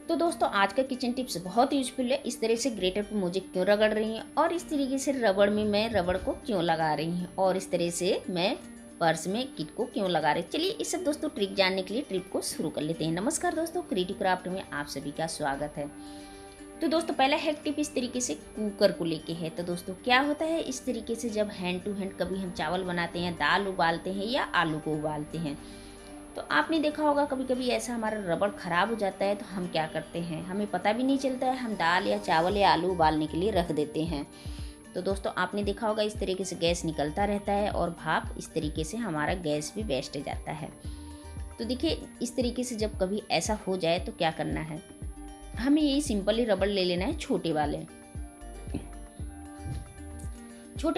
तो दोस्तों आज का किचन टिप्स बहुत यूजफुल है। इस तरह से ग्रेटर पे मुझे क्यों रगड़ रही हैं और इस तरीके से रबड़ में मैं रबड़ को क्यों लगा रही हूँ और इस तरह से मैं पर्स में किट को क्यों लगा रही। चलिए इस सब दोस्तों ट्रिक जानने के लिए ट्रिप को शुरू कर लेते हैं। नमस्कार दोस्तों, क्रिएटिव क्राफ्ट में आप सभी का स्वागत है। तो दोस्तों पहला हैक टिप इस तरीके से कुकर को लेके है। तो दोस्तों क्या होता है, इस तरीके से जब हैंड टू हैंड कभी हम चावल बनाते हैं, दाल उबालते हैं या आलू को उबालते हैं, तो आपने देखा होगा कभी कभी ऐसा हमारा रबड़ ख़राब हो जाता है। तो हम क्या करते हैं, हमें पता भी नहीं चलता है, हम दाल या चावल या आलू उबालने के लिए रख देते हैं। तो दोस्तों आपने देखा होगा इस तरीके से गैस निकलता रहता है और भाप इस तरीके से हमारा गैस भी वेस्ट जाता है। तो देखिए इस तरीके से जब कभी ऐसा हो जाए तो क्या करना है, हमें यही सिंपली रबड़ ले लेना है। छोटे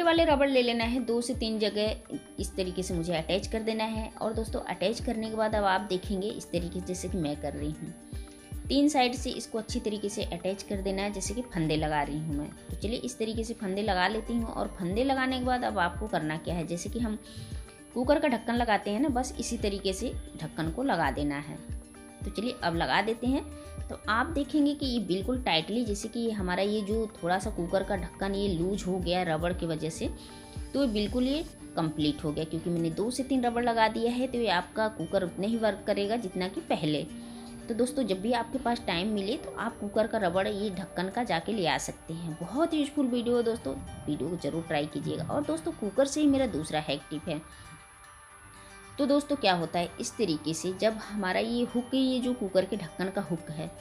वाले रबड़ ले लेना है। 2 से 3 जगह इस तरीके से मुझे अटैच कर देना है। और दोस्तों अटैच करने के बाद अब आप देखेंगे इस तरीके से जैसे कि मैं कर रही हूँ, 3 साइड से इसको अच्छी तरीके से अटैच कर देना है, जैसे कि फंदे लगा रही हूँ मैं। तो चलिए इस तरीके से फंदे लगा लेती हूँ। और फंदे लगाने के बाद अब आपको करना क्या है, जैसे कि हम कुकर का ढक्कन लगाते हैं ना, बस इसी तरीके से ढक्कन को लगा देना है। तो चलिए अब लगा देते हैं। तो आप देखेंगे कि ये बिल्कुल टाइटली, जैसे कि हमारा ये जो थोड़ा सा कुकर का ढक्कन ये लूज हो गया रबड़ की वजह से, तो ये बिल्कुल ये कंप्लीट हो गया। क्योंकि मैंने 2 से 3 रबड़ लगा दिया है, तो ये आपका कुकर उतने ही वर्क करेगा जितना कि पहले। तो दोस्तों जब भी आपके पास टाइम मिले तो आप कुकर का रबड़ ये ढक्कन का जाके ले आ सकते हैं। बहुत यूजफुल वीडियो है दोस्तों, वीडियो को जरूर ट्राई कीजिएगा। और दोस्तों कुकर से ही मेरा दूसरा हैक टिप है। तो दोस्तों क्या होता है, इस तरीके से जब हमारा ये हुक, ये जो कुकर के ढक्कन का हुक है,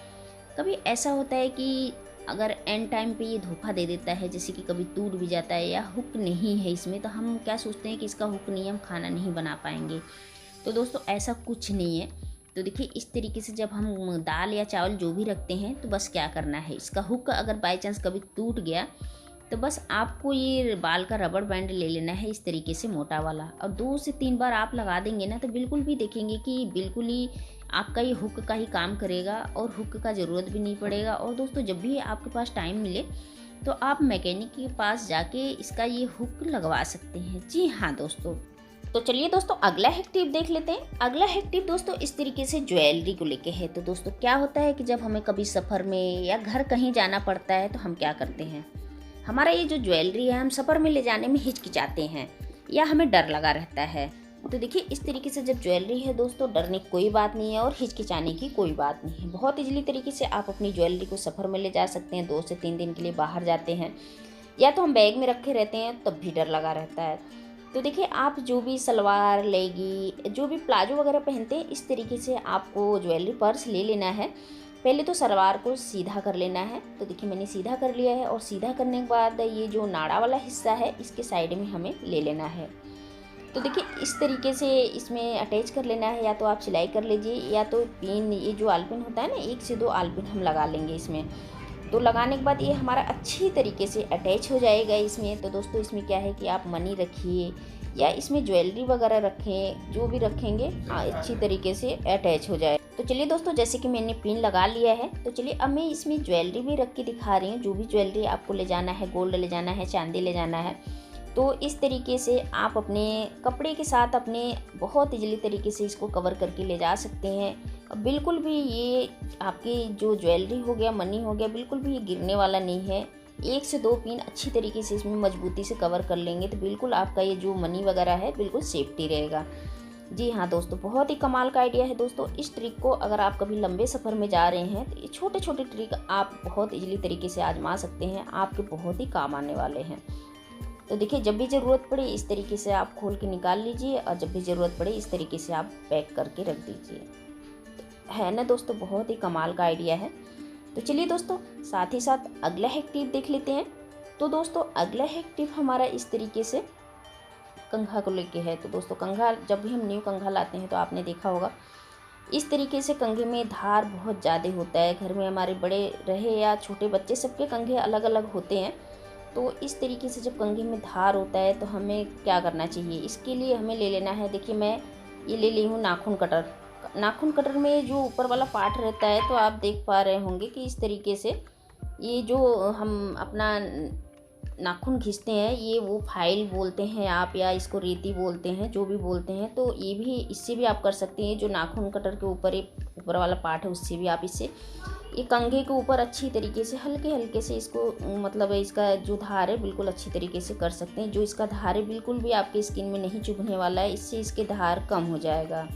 कभी ऐसा होता है कि अगर एंड टाइम पे ये धोखा दे देता है, जैसे कि कभी टूट भी जाता है या हुक नहीं है इसमें, तो हम क्या सोचते हैं कि इसका हुक नहीं है, हम खाना नहीं बना पाएंगे। तो दोस्तों ऐसा कुछ नहीं है। तो देखिए इस तरीके से जब हम दाल या चावल जो भी रखते हैं, तो बस क्या करना है, इसका हुक अगर बाई चांस कभी टूट गया तो बस आपको ये बाल का रबड़ बैंड ले लेना है इस तरीके से मोटा वाला। और 2 से 3 बार आप लगा देंगे ना, तो बिल्कुल भी देखेंगे कि बिल्कुल ही आपका ये हुक का ही काम करेगा और हुक का ज़रूरत भी नहीं पड़ेगा। और दोस्तों जब भी आपके पास टाइम मिले तो आप मैकेनिक के पास जाके इसका ये हुक लगवा सकते हैं। जी हाँ दोस्तों, तो चलिए दोस्तों अगला हैक टिप देख लेते हैं। अगला हैक टिप दोस्तों इस तरीके से ज्वेलरी को लेके है। तो दोस्तों क्या होता है कि जब हमें कभी सफ़र में या घर कहीं जाना पड़ता है, तो हम क्या करते हैं, हमारा ये जो ज्वेलरी है हम सफ़र में ले जाने में हिचकिचाते हैं या हमें डर लगा रहता है। तो देखिए इस तरीके से जब ज्वेलरी है दोस्तों, डरने की कोई बात नहीं है और हिचकिचाने की कोई बात नहीं है। बहुत इजीली तरीके से आप अपनी ज्वेलरी को सफ़र में ले जा सकते हैं। 2 से 3 दिन के लिए बाहर जाते हैं या तो हम बैग में रखे रहते हैं, तब भी डर लगा रहता है। तो देखिए आप जो भी सलवार लेगी, जो भी प्लाजो वगैरह पहनते हैं, इस तरीके से आपको ज्वेलरी पर्स ले लेना है। पहले तो सलवार को सीधा कर लेना है। तो देखिए मैंने सीधा कर लिया है। और सीधा करने के बाद ये जो नाड़ा वाला हिस्सा है इसके साइड में हमें ले लेना है। तो देखिए इस तरीके से इसमें अटैच कर लेना है, या तो आप सिलाई कर लीजिए या तो पिन, ये जो आलपिन होता है ना, 1 से 2 आलपिन हम लगा लेंगे इसमें। तो लगाने के बाद ये हमारा अच्छी तरीके से अटैच हो जाएगा इसमें। तो दोस्तों इसमें क्या है कि आप मनी रखिए या इसमें ज्वेलरी वगैरह रखें, जो भी रखेंगे अच्छी तरीके से अटैच हो जाए। तो चलिए दोस्तों जैसे कि मैंने पिन लगा लिया है, तो चलिए अब मैं इसमें ज्वेलरी भी रख के दिखा रही हूँ। जो भी ज्वेलरी आपको ले जाना है, गोल्ड ले जाना है, चांदी ले जाना है, तो इस तरीके से आप अपने कपड़े के साथ अपने बहुत इजीली तरीके से इसको कवर करके ले जा सकते हैं। अब बिल्कुल भी ये आपकी जो ज्वेलरी हो गया, मनी हो गया, बिल्कुल भी ये गिरने वाला नहीं है। 1 से 2 पिन अच्छी तरीके से इसमें मजबूती से कवर कर लेंगे तो बिल्कुल आपका ये जो मनी वगैरह है बिल्कुल सेफ्टी रहेगा। जी हाँ दोस्तों, बहुत ही कमाल का आइडिया है दोस्तों। इस ट्रिक को अगर आप कभी लंबे सफ़र में जा रहे हैं, तो ये छोटे छोटे ट्रिक आप बहुत इजीली तरीके से आजमा सकते हैं, आपके बहुत ही काम आने वाले हैं। तो देखिए जब भी ज़रूरत पड़े इस तरीके से आप खोल के निकाल लीजिए, और जब भी ज़रूरत पड़े इस तरीके से आप पैक करके रख दीजिए। है ना दोस्तों, बहुत ही कमाल का आइडिया है। तो चलिए दोस्तों साथ ही साथ अगला हैक टिप देख लेते हैं। तो दोस्तों अगला हैक टिप हमारा इस तरीके से कंघा को लेके है। तो दोस्तों कंघा, जब भी हम न्यू कंघा लाते हैं तो आपने देखा होगा इस तरीके से कंघे में धार बहुत ज़्यादा होता है। घर में हमारे बड़े रहे या छोटे बच्चे, सबके कंघे अलग अलग होते हैं। तो इस तरीके से जब कंघे में धार होता है तो हमें क्या करना चाहिए, इसके लिए हमें ले लेना है, देखिए मैं ये ले ली हूँ नाखून कटर। नाखून कटर में जो ऊपर वाला पार्ट रहता है, तो आप देख पा रहे होंगे कि इस तरीके से ये जो हम अपना नाखून घिसते हैं, ये वो फाइल बोलते हैं आप, या इसको रेती बोलते हैं, जो भी बोलते हैं, तो ये भी इससे भी आप कर सकते हैं। जो नाखून कटर के ऊपर एक ऊपर वाला पार्ट है उससे भी आप इससे ये कंघे के ऊपर अच्छी तरीके से हल्के हल्के से इसको मतलब इसका जो धार है बिल्कुल अच्छी तरीके से कर सकते हैं। जो इसका धार है बिल्कुल भी आपकी स्किन में नहीं चुभने वाला है, इससे इसके धार कम हो जाएगा।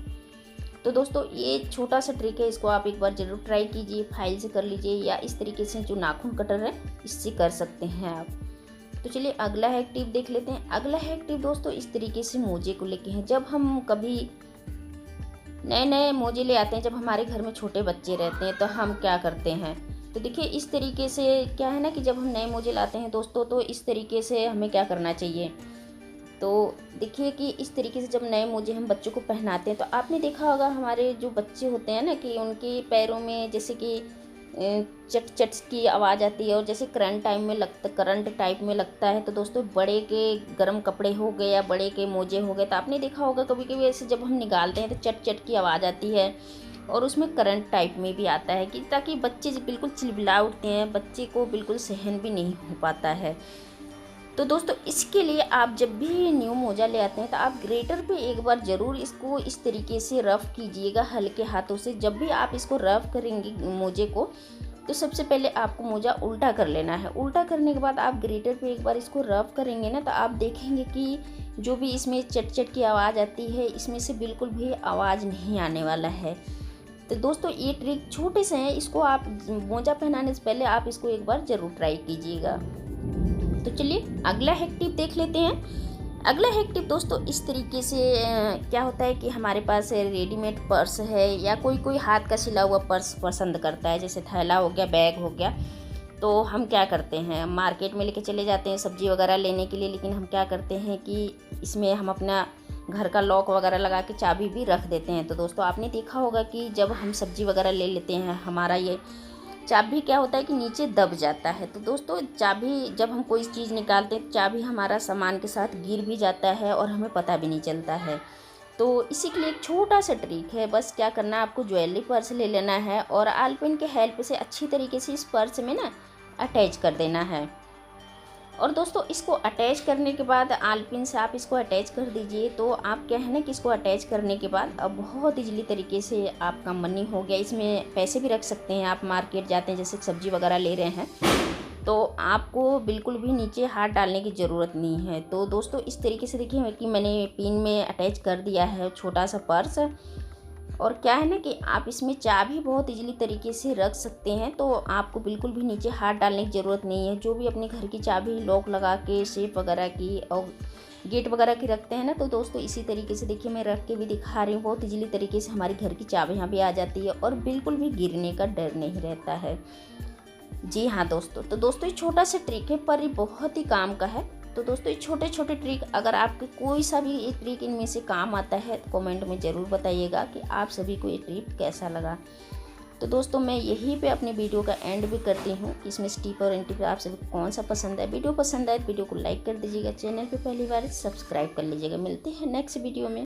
तो दोस्तों ये छोटा सा ट्रिक है, इसको आप एक बार ज़रूर ट्राई कीजिए। फाइल से कर लीजिए या इस तरीके से जो नाखून कटर है इससे कर सकते हैं आप। तो चलिए अगला हैक टिप देख लेते हैं। अगला हैक टिप दोस्तों इस तरीके से मोजे को लेके हैं। जब हम कभी नए नए मोजे ले आते हैं, जब हमारे घर में छोटे बच्चे रहते हैं, तो हम क्या करते हैं, तो देखिए इस तरीके से क्या है ना कि जब हम नए मोजे लाते हैं दोस्तों, तो इस तरीके से हमें क्या करना चाहिए। तो देखिए कि इस तरीके से जब नए मोजे हम बच्चों को पहनाते हैं, तो आपने देखा होगा हमारे जो बच्चे होते हैं ना कि उनके पैरों में जैसे कि चट चट की आवाज़ आती है, और जैसे करंट टाइप में लगता है। तो दोस्तों बड़े के गर्म कपड़े हो गए या बड़े के मोजे हो गए, तो आपने देखा होगा कभी कभी ऐसे जब हम निकालते हैं तो चट चट की आवाज़ आती है, और उसमें करंट टाइप में भी आता है कि ताकि बच्चे बिल्कुल चिलबिला उठते हैं, बच्चे को बिल्कुल सहन भी नहीं हो पाता है। तो दोस्तों इसके लिए आप जब भी न्यू मोजा ले आते हैं तो आप ग्रेटर पे एक बार ज़रूर इसको इस तरीके से रफ़ कीजिएगा हल्के हाथों से। जब भी आप इसको रफ़ करेंगे मोजे को, तो सबसे पहले आपको मोजा उल्टा कर लेना है। उल्टा करने के बाद आप ग्रेटर पे एक बार इसको रफ़ करेंगे ना, तो आप देखेंगे कि जो भी इसमें चट चट की आवाज़ आती है, इसमें से बिल्कुल भी आवाज़ नहीं आने वाला है। तो दोस्तों ये ट्रिक छोटे से हैं, इसको आप मोजा पहनाने से पहले आप इसको एक बार ज़रूर ट्राई कीजिएगा। तो चलिए अगला हैक टिप देख लेते हैं। अगला हैक टिप दोस्तों इस तरीके से क्या होता है कि हमारे पास रेडीमेड पर्स है, या कोई हाथ का सिला हुआ पर्स पसंद करता है, जैसे थैला हो गया, बैग हो गया। तो हम क्या करते हैं, मार्केट में लेके चले जाते हैं सब्जी वगैरह लेने के लिए, लेकिन हम क्या करते हैं कि इसमें हम अपना घर का लॉक वगैरह लगा के चाबी भी रख देते हैं। तो दोस्तों आपने देखा होगा कि जब हम सब्जी वगैरह ले लेते हैं, हमारा ये चाबी क्या होता है कि नीचे दब जाता है। तो दोस्तों चाबी जब हम कोई चीज़ निकालते हैं, चाबी हमारा सामान के साथ गिर भी जाता है और हमें पता भी नहीं चलता है। तो इसी के लिए एक छोटा सा ट्रिक है, बस क्या करना है, आपको ज्वेलरी पर्स ले लेना है और आलपिन के हेल्प से अच्छी तरीके से इस पर्स में ना अटैच कर देना है। और दोस्तों इसको अटैच करने के बाद आलपिन से आप इसको अटैच कर दीजिए। तो आप क्या है ना कि इसको अटैच करने के बाद अब बहुत इजीली तरीके से आपका मनी हो गया। इसमें पैसे भी रख सकते हैं। आप मार्केट जाते हैं, जैसे सब्जी वगैरह ले रहे हैं, तो आपको बिल्कुल भी नीचे हाथ डालने की ज़रूरत नहीं है। तो दोस्तों इस तरीके से देखिए कि मैंने पिन में अटैच कर दिया है छोटा सा पर्स। और क्या है ना कि आप इसमें चाबी बहुत इजीली तरीके से रख सकते हैं, तो आपको बिल्कुल भी नीचे हाथ डालने की ज़रूरत नहीं है। जो भी अपने घर की चाबी लॉक लगा के सेफ वगैरह की और गेट वगैरह की रखते हैं ना, तो दोस्तों इसी तरीके से देखिए मैं रख के भी दिखा रही हूँ। बहुत इजीली तरीके से हमारी घर की चाबी यहाँ भी आ जाती है और बिल्कुल भी गिरने का डर नहीं रहता है। जी हाँ दोस्तों, तो दोस्तों ये छोटा सा ट्रिक है पर ये बहुत ही काम का है। तो दोस्तों ये छोटे छोटे ट्रिक, अगर आपके कोई सा भी ये ट्रिक इनमें से काम आता है तो कमेंट में ज़रूर बताइएगा कि आप सभी को ये ट्रिक कैसा लगा। तो दोस्तों मैं यहीं पे अपने वीडियो का एंड भी करती हूँ। इसमें टिप और टिप आप सभी को कौन सा पसंद है। वीडियो पसंद आए तो वीडियो को लाइक कर दीजिएगा, चैनल पे पहली बार सब्सक्राइब कर लीजिएगा। मिलते हैं नेक्स्ट वीडियो में।